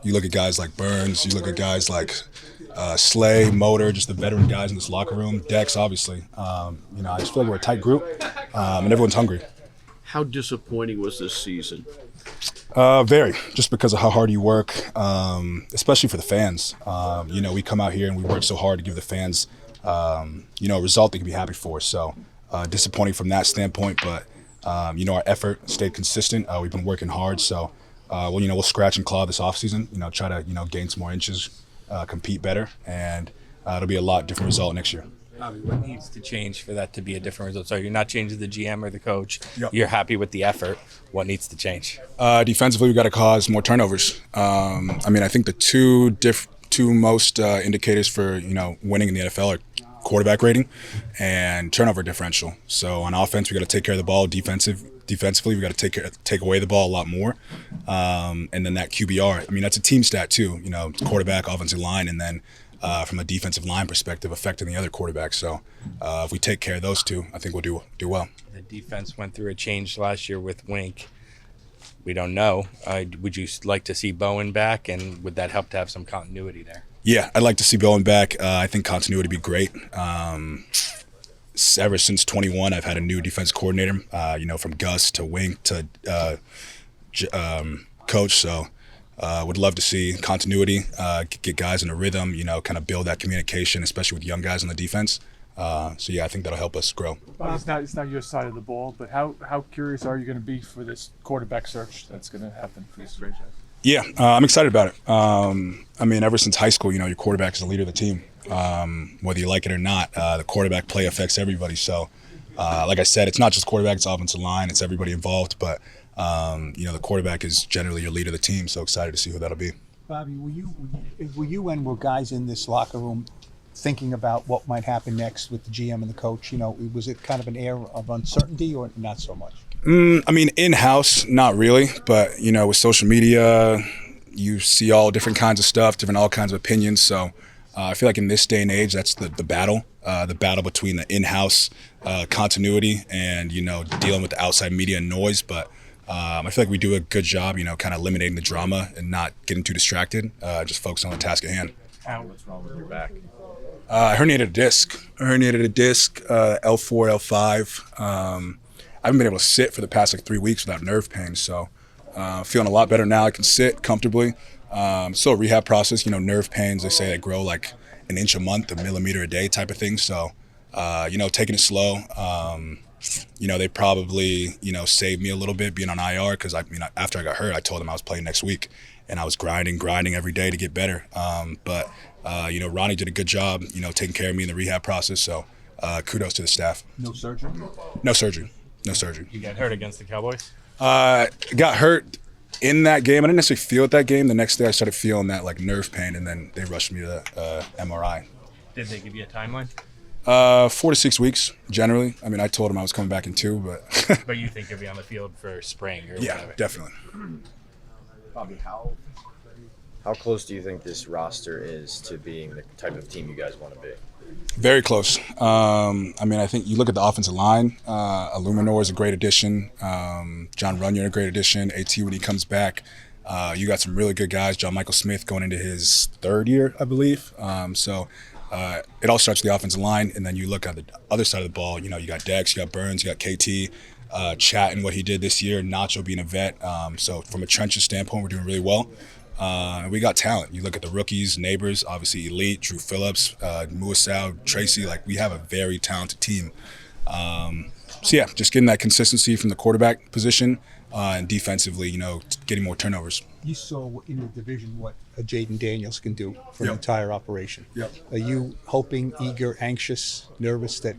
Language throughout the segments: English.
you look at guys like Burns, you look at guys like Slay, Motor, just the veteran guys in this locker room. Dex, obviously. I just feel like we're a tight group, and everyone's hungry. How disappointing was this season? Very, just because of how hard you work, especially for the fans. We come out here and we work so hard to give the fans, a result they can be happy for. So disappointing from that standpoint, but, our effort stayed consistent. We've been working hard. So, we'll scratch and claw this offseason, try to, gain some more inches, compete better, and it'll be a lot different result next year. Bobby, what needs to change for that to be a different result? So you're not changing the GM or the coach. Yep. You're happy with the effort. What needs to change? Defensively, we've got to cause more turnovers. I think the two most indicators for, winning in the NFL are quarterback rating and turnover differential. So on offense, we got to take care of the ball. Defensively, we got to take away the ball a lot more. And then that QBR, that's a team stat too. Quarterback, offensive line, and then from a defensive line perspective, affecting the other quarterback. So if we take care of those two, I think we'll do well. The defense went through a change last year with Wink. We don't know. Would you like to see Bowen back, and would that help to have some continuity there? Yeah, I'd like to see Bowen back. I think continuity would be great. Ever since 21, I've had a new defense coordinator, from Gus to Wink to coach. So would love to see continuity, get guys in a rhythm, kind of build that communication, especially with young guys on the defense. I think that'll help us grow. It's not your side of the ball, but how curious are you going to be for this quarterback search that's going to happen for this franchise? Yeah, I'm excited about it. Ever since high school, your quarterback is the leader of the team. Whether you like it or not, the quarterback play affects everybody. So, like I said, it's not just quarterback, it's offensive line, it's everybody involved. But, the quarterback is generally your leader of the team. So excited to see who that'll be. Bobby, were you and were guys in this locker room thinking about what might happen next with the GM and the coach? Was it kind of an air of uncertainty or not so much? In-house, not really. But, with social media, you see all different kinds of stuff, all kinds of opinions. So I feel like in this day and age, that's the battle between the in-house continuity and, dealing with the outside media and noise. But I feel like we do a good job, kind of eliminating the drama and not getting too distracted, just focus on the task at hand. What's wrong with your back? I herniated a disc, L4, L5. I haven't been able to sit for the past 3 weeks without nerve pain, so feeling a lot better now. I can sit comfortably. Still a rehab process, nerve pains, they say they grow like an inch a month, a millimeter a day type of thing. So, taking it slow. They probably, saved me a little bit being on IR because, after I got hurt, I told them I was playing next week, and I was grinding every day to get better. But Ronnie did a good job, taking care of me in the rehab process. So kudos to the staff. No surgery? No surgery. You got hurt against the Cowboys? Got hurt in that game. I didn't necessarily feel it that game. The next day I started feeling that nerve pain, and then they rushed me to the MRI. Did they give you a timeline? 4 to 6 weeks, generally. I told them I was coming back in 2, but... But you think you'll be on the field for spring or yeah, whatever? Definitely. Bobby, how close do you think this roster is to being the type of team you guys want to be? Very close. I think you look at the offensive line. Illuminor is a great addition. Jon Runyan a great addition. AT when he comes back. You got some really good guys. John Michael Smith going into his 3rd year, I believe. It all starts with the offensive line, and then you look at the other side of the ball. You got Dex, you got Burns, you got KT, Chat and what he did this year. Nacho being a vet. So from a trenches standpoint, we're doing really well. We got talent. You look at the rookies, Nabers, obviously elite, Drew Phillips, Muasau, Tracy. We have a very talented team. Just getting that consistency from the quarterback position and defensively, getting more turnovers. You saw in the division what Jaden Daniels can do for an entire operation. Yep. Are you hoping, eager, anxious, nervous that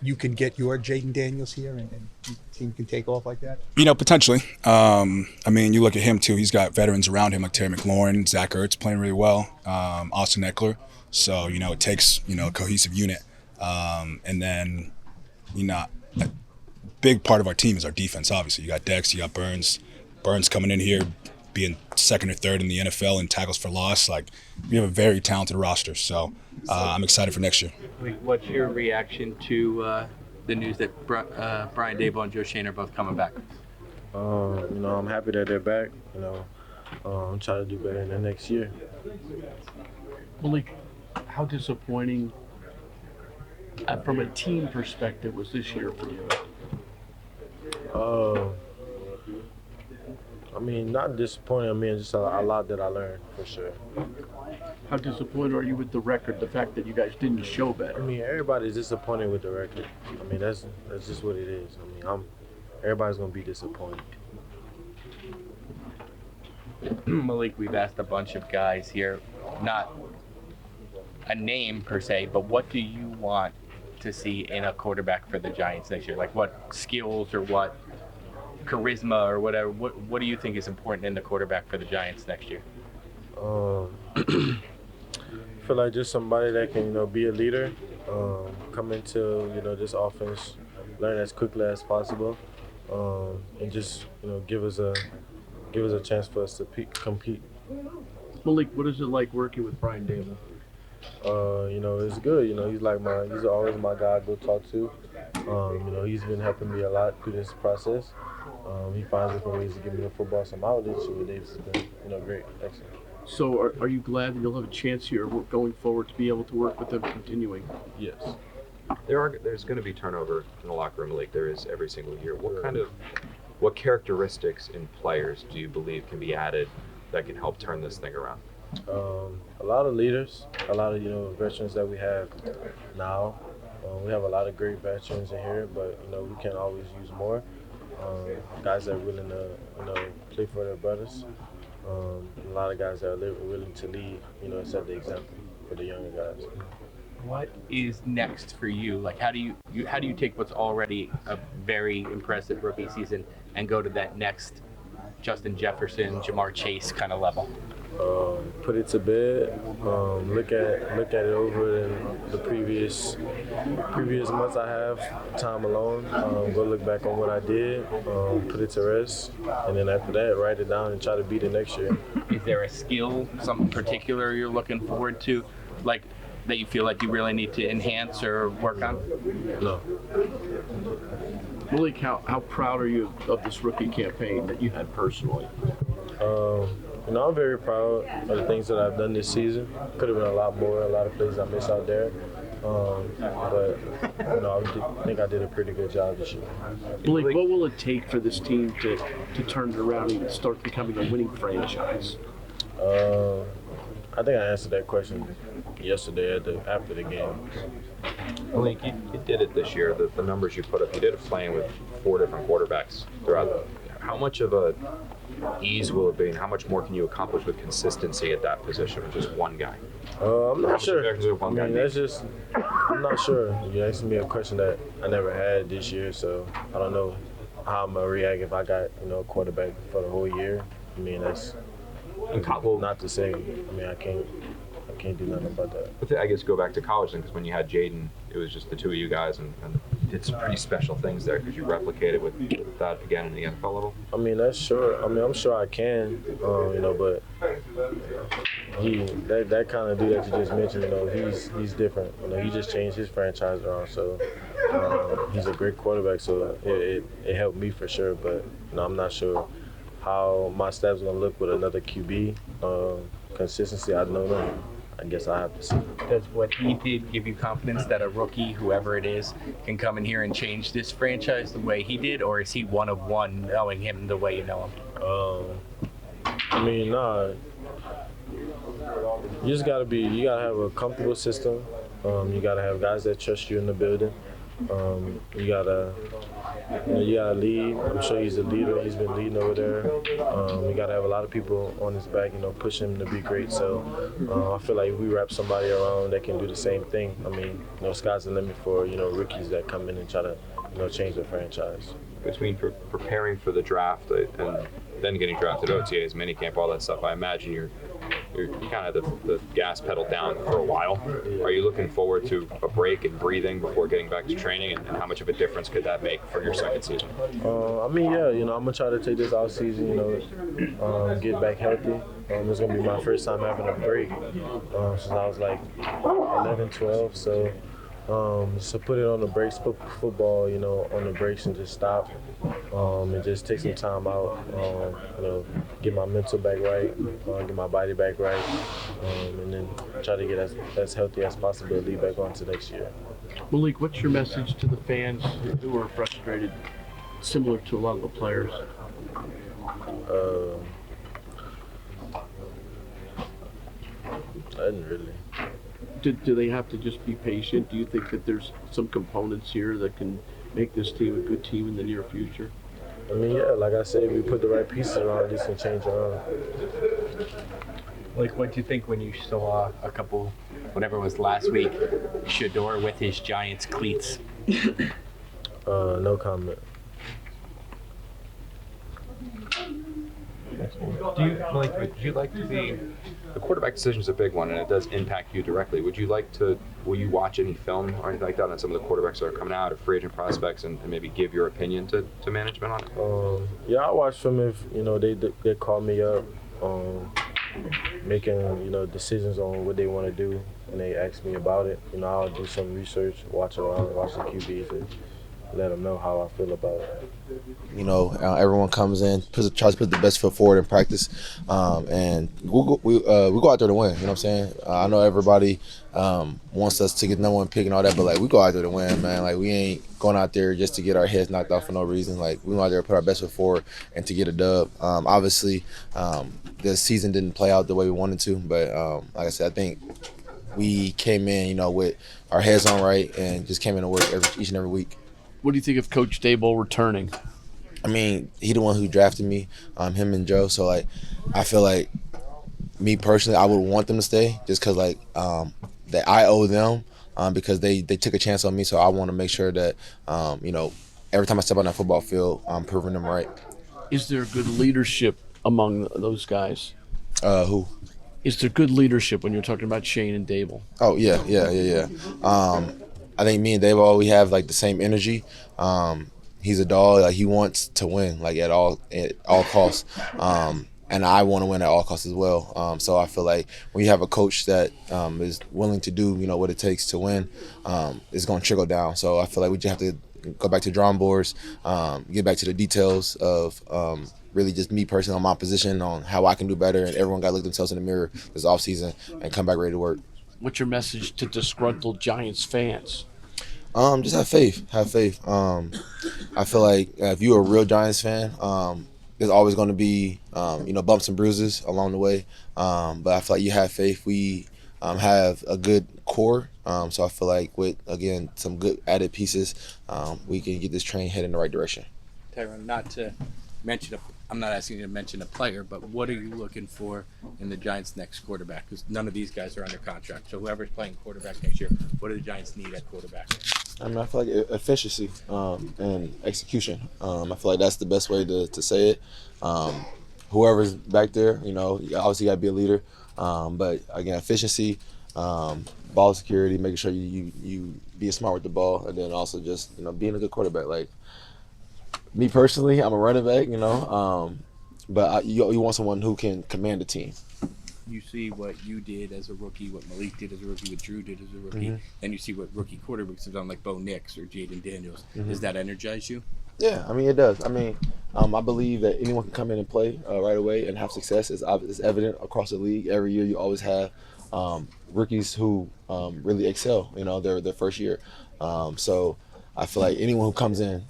you can get your Jaden Daniels here and the team can take off like that? Potentially. You look at him too. He's got veterans around him like Terry McLaurin, Zach Ertz playing really well, Austin Eckler. So it takes a cohesive unit, and then a big part of our team is our defense. Obviously, you got Dex, you got Burns coming in here, being 2nd or 3rd in the NFL in tackles for loss. We have a very talented roster. So I'm excited for next year. What's your reaction to the news that Brian Daboll and Joe Shane are both coming back? I'm happy that they're back. try to do better in the next year. Malik, how disappointing from a team perspective was this year for you? I mean, not disappointing. I mean, just a lot that I learned for sure. How disappointed are you with the record, the fact that you guys didn't show I better? mean, everybody's disappointed with the record. I mean, that's just what it is. I mean, everybody's gonna be disappointed. Malik, we've asked a bunch of guys here, not a name per se, but what do you want to see in a quarterback for the Giants next year? Like what skills or what charisma or whatever, what do you think is important in the quarterback for the Giants next year? I feel like just somebody that can, be a leader, come into, this offense, learn as quickly as possible, and just, give us a chance for us to compete. Malik, what is it like working with Brian Dable? It's good. He's always my guy I go talk to. He's been helping me a lot through this process. He finds different ways to give me the football some outlets. So Davis has been, great, excellent. So are you glad that you'll have a chance here going forward to be able to work with him continuing? Yes. There's going to be turnover in the locker room, like there is every single year. What characteristics in players do you believe can be added that can help turn this thing around? A lot of leaders, a lot of veterans that we have now. We have a lot of great veterans in here, but we can always use more. Guys that are willing to play for their brothers. A lot of guys that are willing to lead, set the example for the younger guys. What is next for you? Like, how do you take what's already a very impressive rookie season and go to that next Justin Jefferson, Jamar Chase kind of level? Put it to bed. Look at it over in the previous months I have time alone. Go look back on what I did. Put it to rest, and then after that, write it down and try to beat it next year. Is there a skill, something particular you're looking forward to, like that you feel like you really need to enhance or work on? No. Malik, how proud are you of this rookie campaign that you had personally? I'm very proud of the things that I've done this season. Could have been a lot more, a lot of plays I missed out there. But I think I did a pretty good job this year. Malik, what will it take for this team to turn it around and start becoming a winning franchise? I think I answered that question yesterday after the game. Malik, you did it this year. The numbers you put up, you did it playing with 4 different quarterbacks throughout. How much of a ease will it be, and how much more can you accomplish with consistency at that position with just one guy? I'm not sure. I'm not sure. You asked me a question that I never had this year, so I don't know how I'm gonna react if I got a quarterback for the whole year. I mean, that's not to say. I mean, I can't do nothing about that. But I guess go back to college then, because when you had Jaden, it was just the two of you guys, and did some pretty special things there. Could you replicate it with that again in the NFL level? I mean, that's sure. I mean, I'm sure I can, but that kind of dude that you just mentioned, he's different. He just changed his franchise around, so he's a great quarterback. So it helped me for sure, but I'm not sure how my staff's gonna look with another QB. Consistency, I don't know. I guess I have to see. Does what he did give you confidence that a rookie, whoever it is, can come in here and change this franchise the way he did, or is he one of one, knowing him the way you know him? I mean, nah. You gotta have a comfortable system. You gotta have guys that trust you in the building. You gotta lead. I'm sure he's a leader. He's been leading over there. You gotta have a lot of people on his back, push him to be great. So I feel like if we wrap somebody around that can do the same thing, I mean, sky's the limit for rookies that come in and try to change the franchise. Between preparing for the draft and then getting drafted, OTAs, minicamp, all that stuff, I imagine you're kind of the gas pedal down for a while. Are you looking forward to a break and breathing before getting back to training, and how much of a difference could that make for your second season? I mean, yeah, I'm gonna try to take this off season, get back healthy. It's gonna be my first time having a break since I was like 11, 12. So So put it on the breaks, put football, on the breaks and just stop, and just take some time out, get my mental back right, get my body back right, and then try to get as healthy as possible to lead back on to next year. Malik, what's your message to the fans who are frustrated, similar to a lot of the players? Nothing really. Do they have to just be patient? Do you think that there's some components here that can make this team a good team in the near future? I mean, yeah, like I said, if we put the right pieces around, this can change around. Like, what do you think when you saw a couple, whatever it was last week, Shador with his Giants cleats? No comment. Would you like to be? The quarterback decision is a big one, and it does impact you directly. Will you watch any film or anything like that on some of the quarterbacks that are coming out, or free agent prospects, and maybe give your opinion to management on it? Yeah, I watch film if they call me up, making decisions on what they want to do, and they ask me about it. I'll do some research, watch around, watch the QBs, and let them know how I feel about it. Everyone comes in, tries to put the best foot forward in practice, and we go out there to win. You know what I'm saying? I know everybody wants us to get number one pick and all that, but we go out there to win, man. We ain't going out there just to get our heads knocked off for no reason. We go out there to put our best foot forward and to get a dub. Obviously, the season didn't play out the way we wanted to, but like I said, I think we came in, with our heads on right and just came in to work each and every week. What do you think of Coach Dable returning? I mean, he the one who drafted me, him and Joe. So, I feel like me personally, I would want them to stay just because, that I owe them because they took a chance on me. So I want to make sure that, every time I step on that football field, I'm proving them right. Is there good leadership among those guys? Who? Is there good leadership when you're talking about Shane and Dable? Oh, yeah. I think me and Dable, we have the same energy. He's a dog. He wants to win at all costs. And I want to win at all costs as well. So I feel like when you have a coach that is willing to do what it takes to win, it's going to trickle down. So I feel like we just have to go back to drawing boards, get back to the details of really just me personally on my position on how I can do better, and everyone got to look themselves in the mirror this offseason and come back ready to work. What's your message to disgruntled Giants fans? Just have faith. I feel like if you're a real Giants fan, there's always going to be, bumps and bruises along the way. But I feel like you have faith. We have a good core. So I feel like with, again, some good added pieces, we can get this train headed in the right direction. Tyrone, not to mention I'm not asking you to mention a player, but what are you looking for in the Giants' next quarterback? Because none of these guys are under contract. So whoever's playing quarterback next year, what do the Giants need at quarterback? I mean, I feel like efficiency and execution. I feel like that's the best way to say it. Whoever's back there, you obviously got to be a leader. But again, efficiency, ball security, making sure you be smart with the ball, and then also just being a good quarterback. Me personally, I'm a running back, but you want someone who can command the team. You see what you did as a rookie, what Malik did as a rookie, what Drew did as a rookie, then you see what rookie quarterbacks have done, like Bo Nix or Jaden Daniels. Does that energize you? Yeah, I mean, it does. I mean, I believe that anyone can come in and play right away and have success. It's evident across the league. Every year you always have rookies who really excel, their first year. So I feel like anyone who comes in,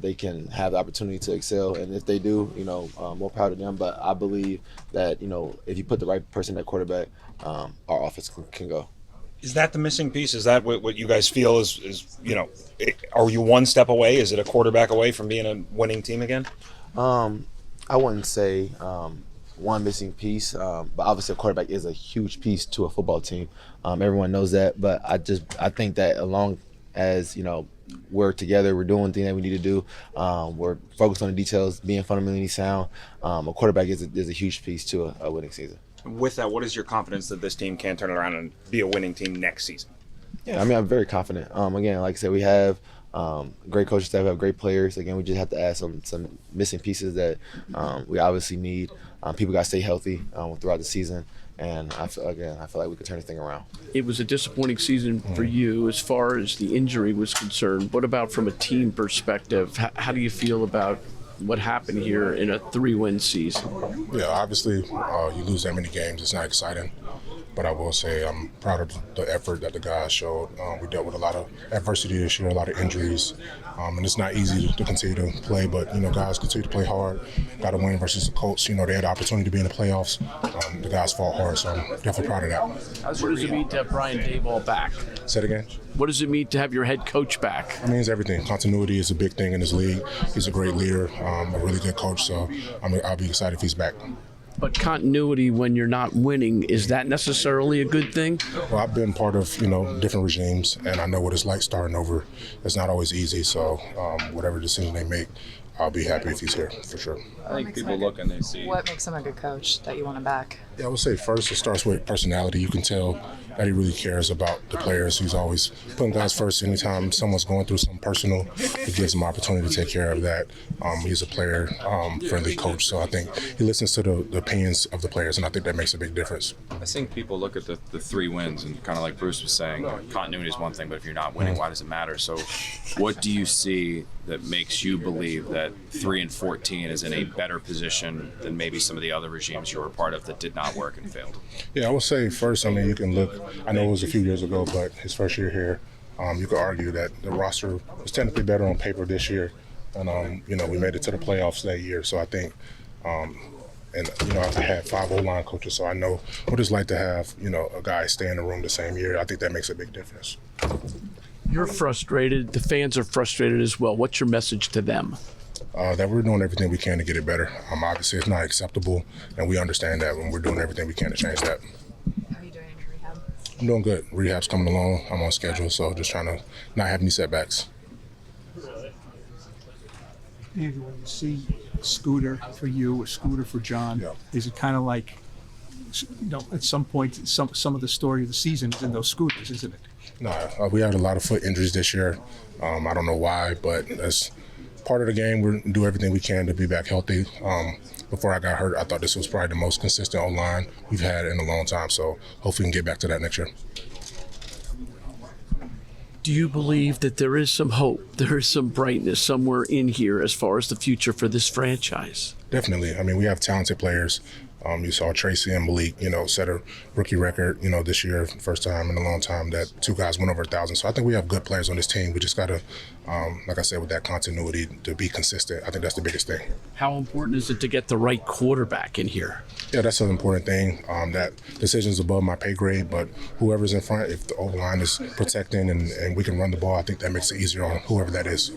they can have the opportunity to excel. And if they do, more proud of them. But I believe that, if you put the right person at quarterback, our offense can go. Is that the missing piece? Is that what you guys feel is are you one step away? Is it a quarterback away from being a winning team again? I wouldn't say one missing piece, but obviously a quarterback is a huge piece to a football team. Everyone knows that, but I think that along as, we're together, we're doing things that we need to do, we're focused on the details, being fundamentally sound, a quarterback is a huge piece to a winning season. With that, what is your confidence that this team can turn it around and be a winning team next season? Yeah, I mean, I'm very confident. Again, like I said, we have great coaching staff, we have great players. Again, we just have to add some missing pieces that we obviously need. People got to stay healthy throughout the season. And I feel like we could turn this thing around. It was a disappointing season for you as far as the injury was concerned. What about from a team perspective? How do you feel about what happened here in a 3-win season? Yeah, obviously, you lose that many games, it's not exciting. But I will say I'm proud of the effort that the guys showed. We dealt with a lot of adversity this year, a lot of injuries, and it's not easy to continue to play. But guys continue to play hard. Got to win versus the Colts. They had the opportunity to be in the playoffs. The guys fought hard, so I'm definitely proud of that. What does it mean to have Brian Daboll back? Say it again. What does it mean to have your head coach back? It means everything. Continuity is a big thing in this league. He's a great leader, a really good coach. So I'll be excited if he's back. But continuity when you're not winning, is that necessarily a good thing? Well, I've been part of, different regimes, and I know what it's like starting over. It's not always easy, so whatever decision they make, I'll be happy if he's here, for sure. I think people look and they see. What makes him a good coach that you want him back? Yeah, I would say first it starts with personality. You can tell that he really cares about the players. He's always putting guys first. Anytime someone's going through something personal, he gives them an opportunity to take care of that. He's a player-friendly coach, so I think he listens to the opinions of the players, and I think that makes a big difference. I think people look at the 3 wins and kind of like Bruce was saying, continuity is one thing, but if you're not winning, why does it matter? So what do you see that makes you believe that 3-14 is in a better position than maybe some of the other regimes you were a part of that did not work and failed? Yeah, I would say first, you can look, I know it was a few years ago, but his first year here, you could argue that the roster was technically better on paper this year. And, we made it to the playoffs that year. So I think, I've had 5 O-line coaches, so I know what it's like to have, a guy stay in the room the same year. I think that makes a big difference. You're frustrated. The fans are frustrated as well. What's your message to them? That we're doing everything we can to get it better. Obviously, it's not acceptable, and we understand that when we're doing everything we can to change that. How are you doing in rehab? I'm doing good. Rehab's coming along. I'm on schedule, so just trying to not have any setbacks. Andy, when you see Scooter for you, a Scooter for Jon, is it kind of like, at some point, some of the story of the season is in those scooters, isn't it? No, we had a lot of foot injuries this year. I don't know why, but that's part of the game. We do everything we can to be back healthy. Before I got hurt, I thought this was probably the most consistent O-line we've had in a long time, so hopefully we can get back to that next year. Do you believe that there is some hope, there is some brightness somewhere in here as far as the future for this franchise? Definitely. We have talented players. You saw Tracy and Malik, set a rookie record, this year, first time in a long time that 2 guys went over 1,000. So I think we have good players on this team. We just got to, like I said, with that continuity to be consistent. I think that's the biggest thing. How important is it to get the right quarterback in here? Yeah, that's an important thing. That decision is above my pay grade, but whoever's in front, if the O-line is protecting and we can run the ball, I think that makes it easier on whoever that is.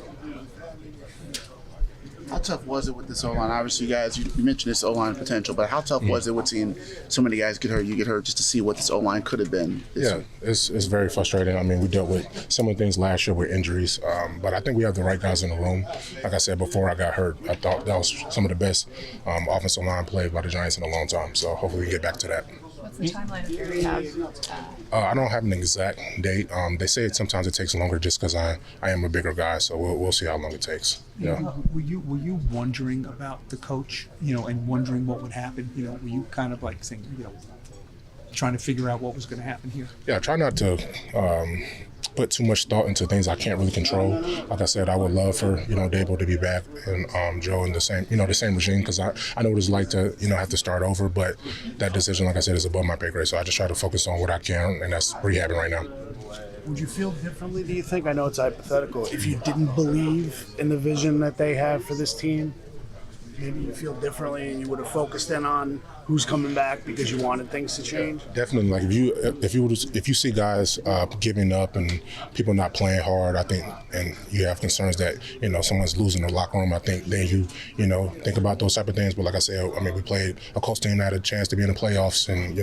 How tough was it with this O-line? Obviously, you guys, you mentioned this O-line potential, but how tough was it with seeing so many guys get hurt, you get hurt, just to see what this O-line could have been? It's very frustrating. We dealt with some of the things last year with injuries, but I think we have the right guys in the room. Like I said, before I got hurt, I thought that was some of the best offensive line play by the Giants in a long time, so hopefully we can get back to that. What's the timeline of your rehab? I don't have an exact date. They say sometimes it takes longer just because I am a bigger guy, so we'll see how long it takes. Yeah. Were you wondering about the coach, and wondering what would happen? Were you kind of like thinking, trying to figure out what was going to happen here? Yeah, I try not to put too much thought into things I can't really control. Like I said, I would love for Daboll to be back and Joe in the same regime, because I know what it's like to have to start over. But that decision, like I said, is above my pay grade. So I just try to focus on what I can, and that's rehabbing right now. Would you feel differently, do you think? I know it's hypothetical. If you didn't believe in the vision that they have for this team, maybe you feel differently and you would have focused in on who's coming back because you wanted things to change? Definitely. Like if you see guys giving up and people not playing hard, I think, and you have concerns that someone's losing the locker room, I think then you think about those type of things. But like I said, we played a Colts team that had a chance to be in the playoffs, and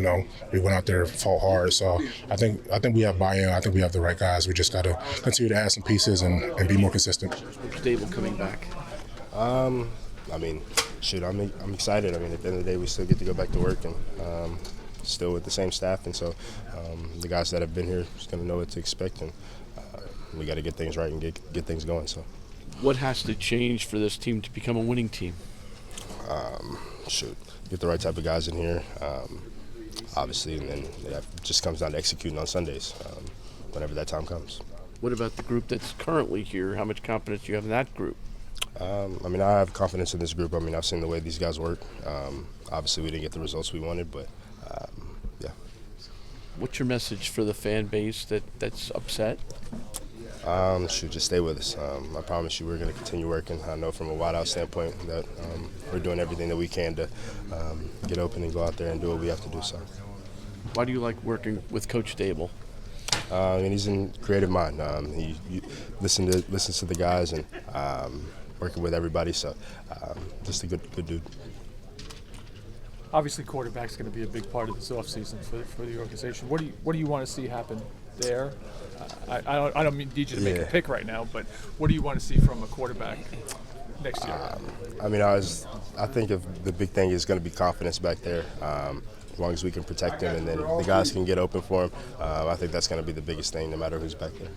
we went out there and fought hard. So I think we have buy-in. I think we have the right guys. We just got to continue to add some pieces and be more consistent. Daboll coming back. I'm excited. At the end of the day, we still get to go back to work and still with the same staff. And so the guys that have been here is going to know what to expect. And we got to get things right and get things going. So, What has to change for this team to become a winning team? Get the right type of guys in here, obviously, and then it just comes down to executing on Sundays whenever that time comes. What about the group that's currently here? How much confidence do you have in that group? I have confidence in this group. I've seen the way these guys work. Obviously, we didn't get the results we wanted, but yeah. What's your message for the fan base that's upset? Just stay with us. I promise you we're going to continue working. I know from a wideout standpoint that we're doing everything that we can to get open and go out there and do what we have to do. So, Why do you like working with Coach Dable? He's in creative mind. He listens to the guys and working with everybody. So, just a good dude. Obviously, quarterback's going to be a big part of this offseason for the organization. What do you want to see happen there? I don't need you to make a pick right now, but what do you want to see from a quarterback next year? I think if the big thing is going to be confidence back there. As long as we can protect him and then the guys can get open for him, I think that's going to be the biggest thing, no matter who's back there.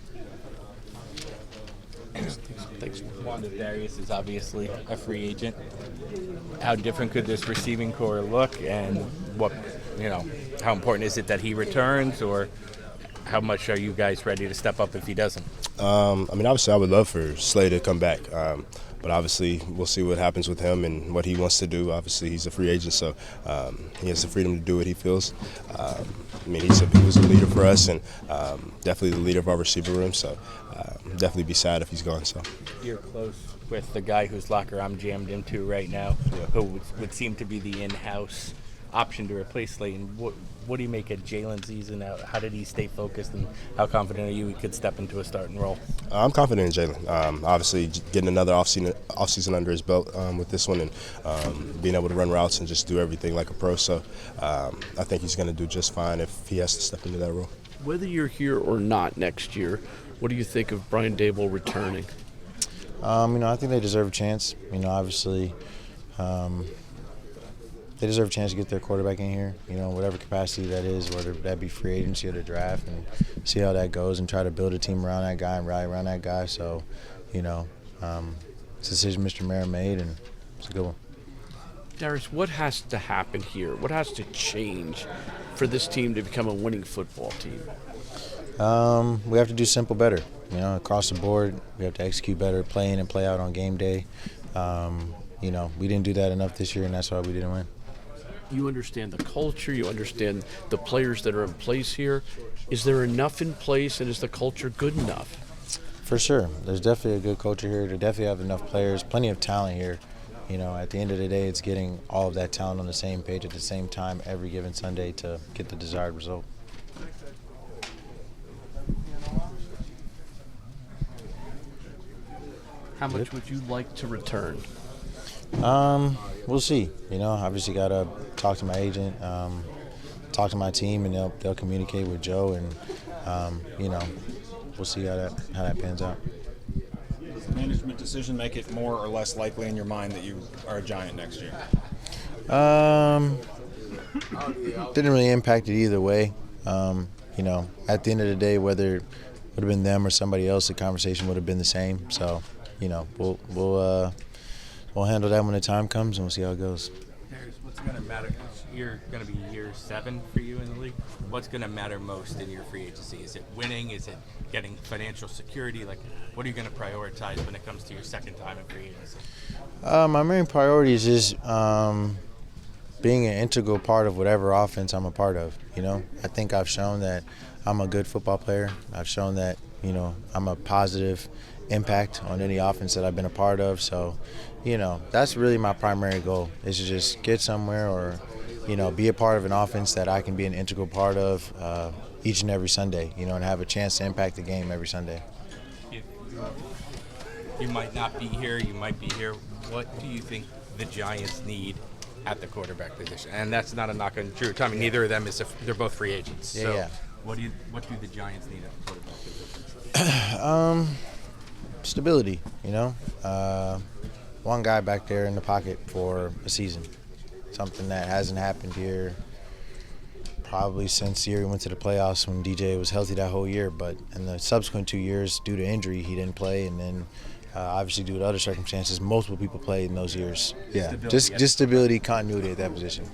Thanks. Wanda Darius is obviously a free agent. How different could this receiving core look, and how important is it that he returns, or how much are you guys ready to step up if he doesn't? Obviously, I would love for Slay to come back. But obviously, we'll see what happens with him and what he wants to do. Obviously, he's a free agent, so he has the freedom to do what he feels. He was a leader for us and definitely the leader of our receiver room, so definitely be sad if he's gone. So You're close with the guy whose locker I'm jammed into right now, who would seem to be the in-house option to replace Slayton. What do you make of Jalen's season? How did he stay focused, and how confident are you he could step into a starting role? I'm confident in Jalen. Obviously, getting another offseason under his belt with this one and being able to run routes and just do everything like a pro. So I think he's going to do just fine if he has to step into that role. Whether you're here or not next year, what do you think of Brian Dable returning? I think they deserve a chance. Obviously, they deserve a chance to get their quarterback in here, whatever capacity that is, whether that be free agency or the draft, and see how that goes and try to build a team around that guy and rally around that guy. So, it's a decision Mr. Mayer made, and it's a good one. Darius, what has to happen here? What has to change for this team to become a winning football team? We have to do simple better. Across the board, we have to execute better, play in and play out on game day. We didn't do that enough this year, and that's why we didn't win. You understand the culture, you understand the players that are in place here. Is there enough in place, and is the culture good enough? For sure. There's definitely a good culture here. They definitely have enough players, plenty of talent here. At the end of the day, it's getting all of that talent on the same page at the same time every given Sunday to get the desired result. How much would you like to return? We'll see. Obviously got to talk to my agent, talk to my team, and they'll communicate with Joe, and we'll see how that pans out. Does the management decision make it more or less likely in your mind that you are a Giant next year? Didn't really impact it either way. At the end of the day, whether it would have been them or somebody else, the conversation would have been the same. So, we'll handle that when the time comes, and we'll see how it goes. Darius, what's going to matter? You're going to be year 7 for you in the league. What's going to matter most in your free agency? Is it winning? Is it getting financial security? What are you going to prioritize when it comes to your second time in free agency? My main priority is just being an integral part of whatever offense I'm a part of. I think I've shown that I'm a good football player. I've shown that, I'm a positive impact on any offense that I've been a part of. So, that's really my primary goal, is to just get somewhere or, be a part of an offense that I can be an integral part of each and every Sunday, and have a chance to impact the game every Sunday. You might not be here, you might be here. What do you think the Giants need at the quarterback position? And that's not a knock on Drew. Neither of them they're both free agents. Yeah. What do the Giants need at the quarterback position? Stability, one guy back there in the pocket for a season. Something that hasn't happened here probably since the year we went to the playoffs when DJ was healthy that whole year. But in the subsequent 2 years, due to injury, he didn't play, and then obviously due to other circumstances, multiple people played in those years. Yeah, just stability, continuity at that position.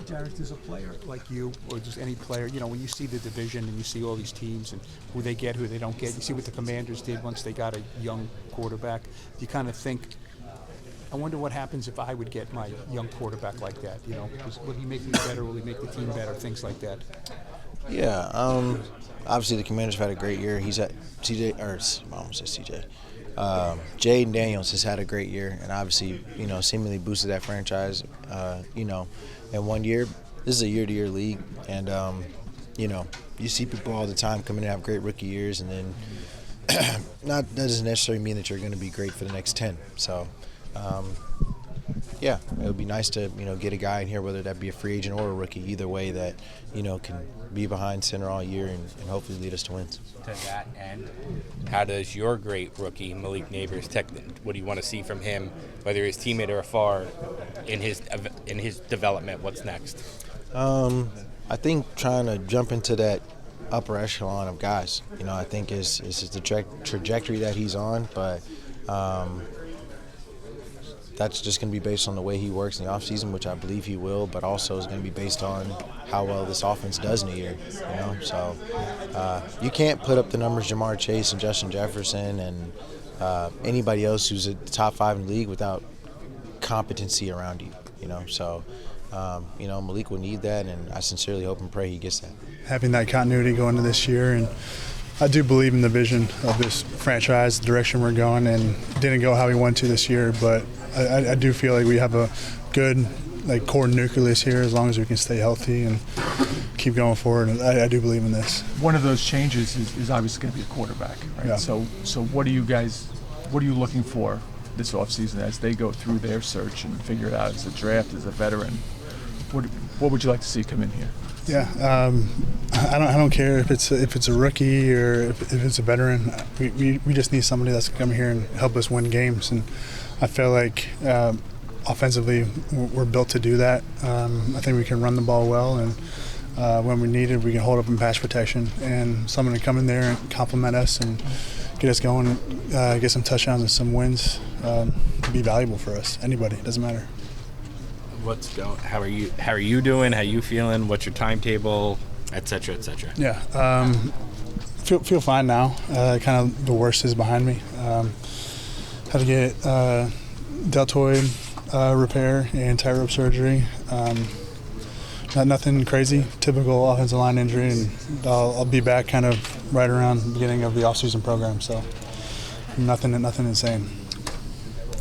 Jared, does a player like you, or just any player, when you see the division and you see all these teams and who they get, who they don't get, you see what the Commanders did once they got a young quarterback, you kind of think, I wonder what happens if I would get my young quarterback like that. Will he make me better? Will he make the team better? Things like that. Yeah, obviously the Commanders have had a great year. He's at Jaden Daniels has had a great year, and obviously, seemingly boosted that franchise. In 1 year, this is a year-to-year league, and you see people all the time come in and have great rookie years, and then that doesn't necessarily mean that you're going to be great for the next 10. So, yeah, it would be nice to get a guy in here, whether that be a free agent or a rookie, either way that can be behind center all year and hopefully lead us to wins. To that end, how does your great rookie Malik Nabers, what do you want to see from him, whether his teammate or afar, in his development? What's next? I think trying to jump into that upper echelon of guys, I think is the trajectory that he's on, but that's just going to be based on the way he works in the offseason, which I believe he will, but also is going to be based on how well this offense does in a year. So you can't put up the numbers Jamar Chase and Justin Jefferson and anybody else who's at the top 5 in the league without competency around you. So Malik will need that, and I sincerely hope and pray he gets that. Having that continuity going into this year, and I do believe in the vision of this franchise, the direction we're going, and it didn't go how we wanted to this year, but I do feel like we have a good core nucleus here as long as we can stay healthy and keep going forward. And I do believe in this. One of those changes is obviously going to be a quarterback, right? Yeah. So what are you looking for this offseason as they go through their search and figure it out as a draft, as a veteran? What would you like to see come in here? Yeah, I don't care if it's a rookie or if it's a veteran. We just need somebody that's going to come here and help us win games, and I feel like offensively we're built to do that. I think we can run the ball well, and when we need it, we can hold up in pass protection. And someone to come in there and compliment us and get us going, get some touchdowns and some wins, be valuable for us. Anybody, doesn't matter. What's going? How are you doing? How are you feeling? What's your timetable, et cetera, et cetera? Yeah, feel fine now. Kind of the worst is behind me. Had to get deltoid repair and tightrope surgery. Nothing crazy, typical offensive line injury, and I'll be back kind of right around the beginning of the offseason program. So nothing insane.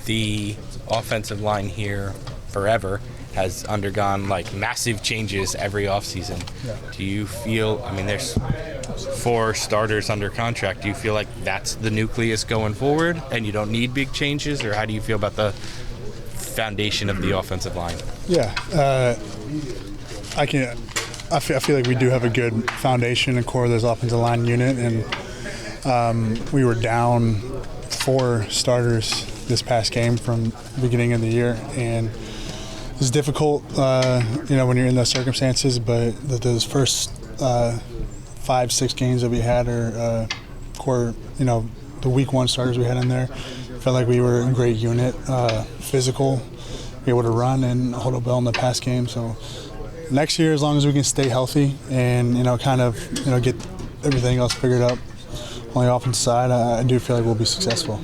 The offensive line here forever has undergone massive changes every offseason. Yeah. Do you feel, there's 4 starters under contract, do you feel like that's the nucleus going forward and you don't need big changes, or how do you feel about the foundation of the offensive line? Yeah, I feel like we do have a good foundation and core of this offensive line unit, and we were down 4 starters this past game from the beginning of the year, and it's difficult, when you're in those circumstances, but those first 5-6 games that we had are core, the week 1 starters we had in there, felt like we were a great unit, physical, be able to run and hold up well in the pass game. So next year, as long as we can stay healthy and, get everything else figured out on the offensive side, I do feel like we'll be successful.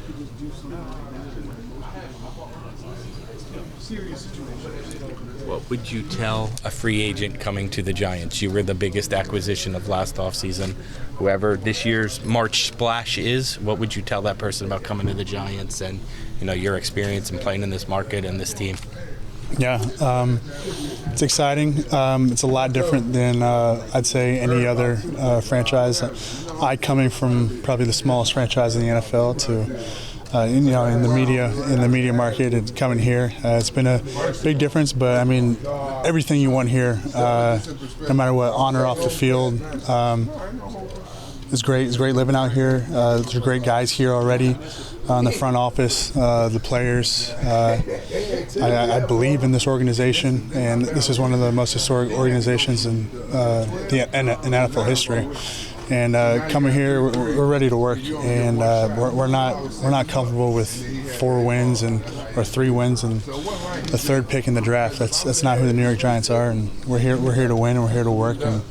What would you tell a free agent coming to the Giants? You were the biggest acquisition of last offseason. Whoever this year's March splash is, what would you tell that person about coming to the Giants and, your experience in playing in this market and this team? Yeah, it's exciting. It's a lot different than I'd say any other franchise. I coming from probably the smallest franchise in the NFL to in the media market and coming here, it's been a big difference. But everything you want here, no matter what, on or off the field, it's great. It's great living out here. There's great guys here already in the front office, the players. I believe in this organization, and this is one of the most historic organizations in NFL history. And coming here, we're ready to work, and we're not comfortable with 4 wins or 3 wins and the 3rd pick in the draft. That's not who the New York Giants are, and we're here to win, and we're here to work. And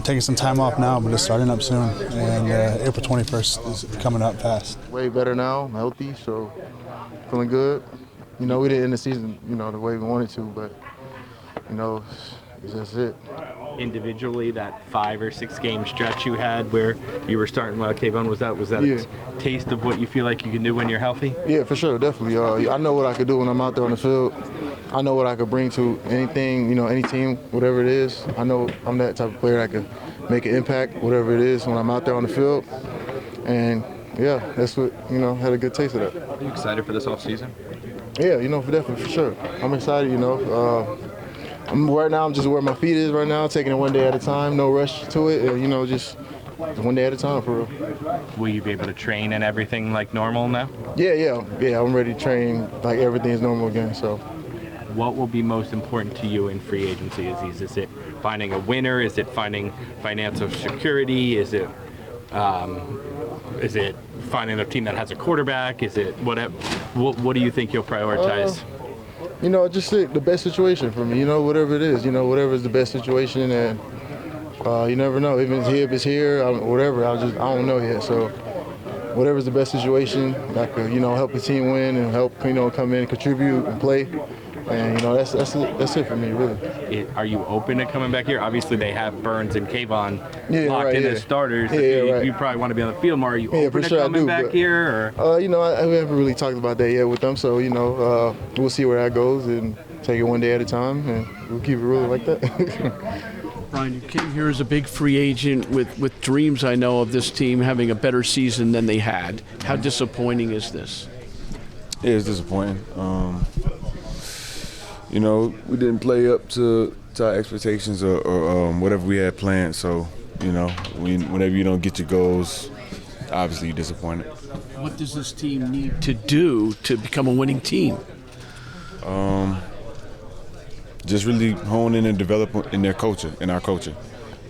taking some time off now, but it's starting up soon. And April 21st is coming up fast. Way better now, I'm healthy, so feeling good. You know, we didn't end the season, you know, the way we wanted to, but you know, that's it. Individually, that 5 or 6 game stretch you had where you were starting while Kayvon was out, was that Yeah. a taste of what you feel like you can do when you're healthy? Yeah, for sure, definitely. I know what I could do when I'm out there on the field. I know what I could bring to anything, you know, any team, whatever it is. I know I'm that type of player that can make an impact, whatever it is, when I'm out there on the field. And yeah, that's what, you know, had a good taste of that. Are you excited for this offseason? Yeah, you know, definitely, for sure. I'm excited, you know. Right now, I'm just where my feet is right now, taking it one day at a time, no rush to it, and, you know, just one day at a time, for real. Will you be able to train and everything like normal now? Yeah, I'm ready to train like everything is normal again, so. What will be most important to you in free agency, Azeez? Is it finding a winner? Is it finding financial security? Is it finding a team that has a quarterback? Is it whatever? What do you think you'll prioritize? You know, just the best situation for me, you know, whatever it is, you know, whatever is the best situation, and you never know. If it's here, whatever, I don't know yet. So whatever's the best situation, I could, you know, help the team win and help, you know, come in, contribute and play. And, you know, that's it for me, really. Are you open to coming back here? Obviously, they have Burns and Kayvon locked in as starters. Right. You probably want to be on the field more. Are you Yeah, open for to sure, coming back here? Or? You know, we haven't really talked about that yet with them, so, you know, we'll see where that goes and take it one day at a time, and we'll keep it rolling like that. Brian, you came here as a big free agent with dreams, I know, of this team having a better season than they had. How disappointing is this? Yeah, it's disappointing. You know, we didn't play up to our expectations or whatever we had planned. So, you know, whenever you don't get your goals, obviously you're disappointed. What does this team need to do to become a winning team? Just really hone in and develop in our culture,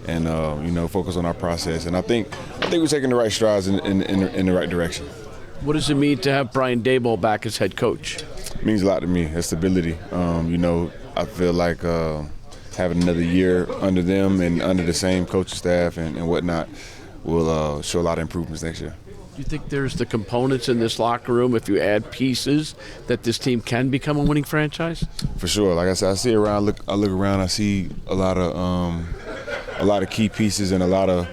and you know, focus on our process. And I think we're taking the right strides in the right direction. What does it mean to have Brian Daboll back as head coach? It means a lot to me. That's stability. You know, I feel like having another year under them and under the same coaching staff and whatnot will show a lot of improvements next year. Do you think there's the components in this locker room, if you add pieces, that this team can become a winning franchise? For sure. Like I said, I see around. I look around. I see a lot of key pieces and a lot of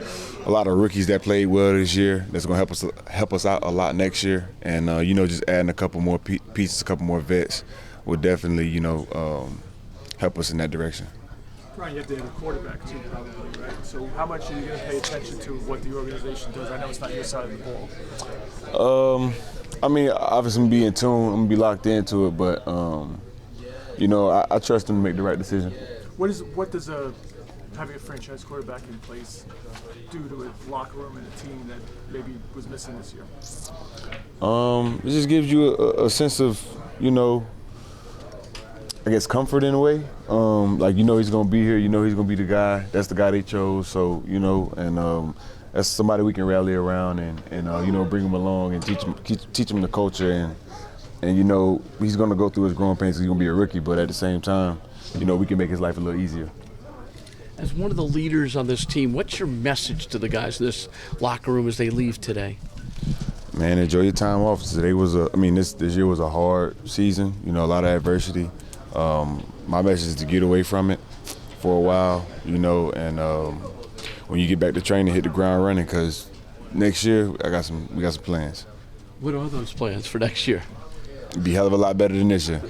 rookies that played well this year. That's going to help us out a lot next year. And you know, just adding a couple more pieces, a couple more vets, will definitely, you know, help us in that direction. Brian, you have to have a quarterback too, probably, right? So how much are you going to pay attention to what the organization does? I know it's not your side of the ball. I mean, obviously, I'm going to be in tune. I'm going to be locked into it. But, you know, I trust them to make the right decision. What does having a franchise quarterback in place do to a locker room and a team that maybe was missing this year? It just gives you a sense of, you know, I guess comfort in a way. Like, you know, he's going to be here. You know, he's going to be the guy. That's the guy they chose. So, you know, and that's somebody we can rally around and you know, bring him along and teach him the culture. And you know, he's going to go through his growing pains. He's going to be a rookie, but at the same time, you know, we can make his life a little easier. As one of the leaders on this team, what's your message to the guys in this locker room as they leave today? Man, enjoy your time off. Today was this year was a hard season. You know, a lot of adversity. My message is to get away from it for a while, you know, and when you get back to training, hit the ground running, because next year we got some plans. What are those plans for next year? Be a hell of a lot better than this year.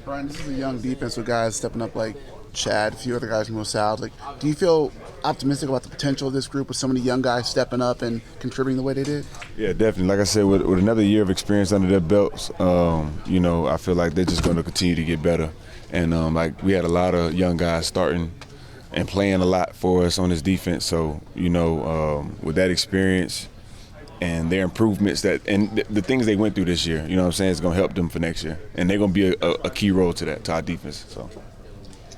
Brian, this is a young defense with guys stepping up like Chad, a few other guys from South. Like, do you feel optimistic about the potential of this group with so many young guys stepping up and contributing the way they did? Yeah, definitely. Like I said, with another year of experience under their belts, you know, I feel like they're just going to continue to get better. And like, we had a lot of young guys starting and playing a lot for us on this defense. So, with that experience and their improvements and the things they went through this year, you know what I'm saying, it's going to help them for next year. And they're going to be a key role to our defense. So,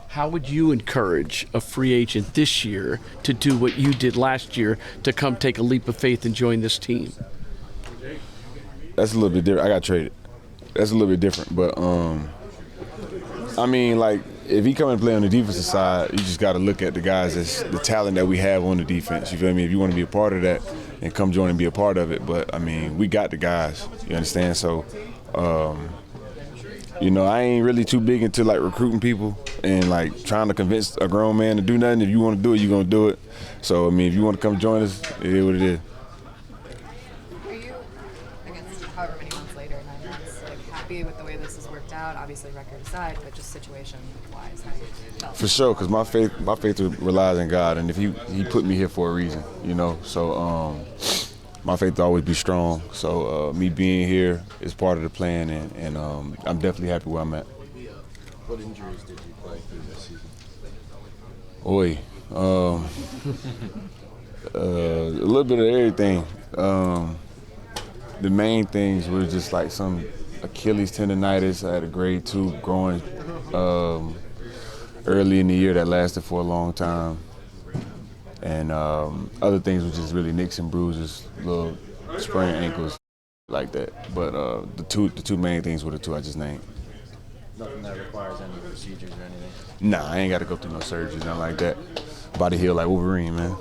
how would you encourage a free agent this year to do what you did last year, to come take a leap of faith and join this team? That's a little bit different. I got traded. That's a little bit different. But, if he come and play on the defensive side, you just got to look at the guys, the talent that we have on the defense. You feel me? If you want to be a part of that, and come join and be a part of it. But, we got the guys. You understand? So, I ain't really too big into, recruiting people and, trying to convince a grown man to do nothing. If you want to do it, you're going to do it. So, if you want to come join us, it is what it is. Are you, I guess, however many months later, 9 months, happy with the way this has worked out? Obviously, record aside, but just situation-wise, how you felt? For sure, because my faith relies on God, and if He put me here for a reason, So my faith will always be strong. So me being here is part of the plan, and I'm definitely happy where I'm at. What injuries did you play through this season? A little bit of everything. The main things were just some Achilles tendonitis. I had a grade 2 growing early in the year that lasted for a long time. And other things were just really nicks and bruises, little sprained ankles, like that. But the two main things were the two I just named. Nothing that requires any procedures or anything? Nah, I ain't got to go through no surgery, nothing like that. Body heal like Wolverine, man.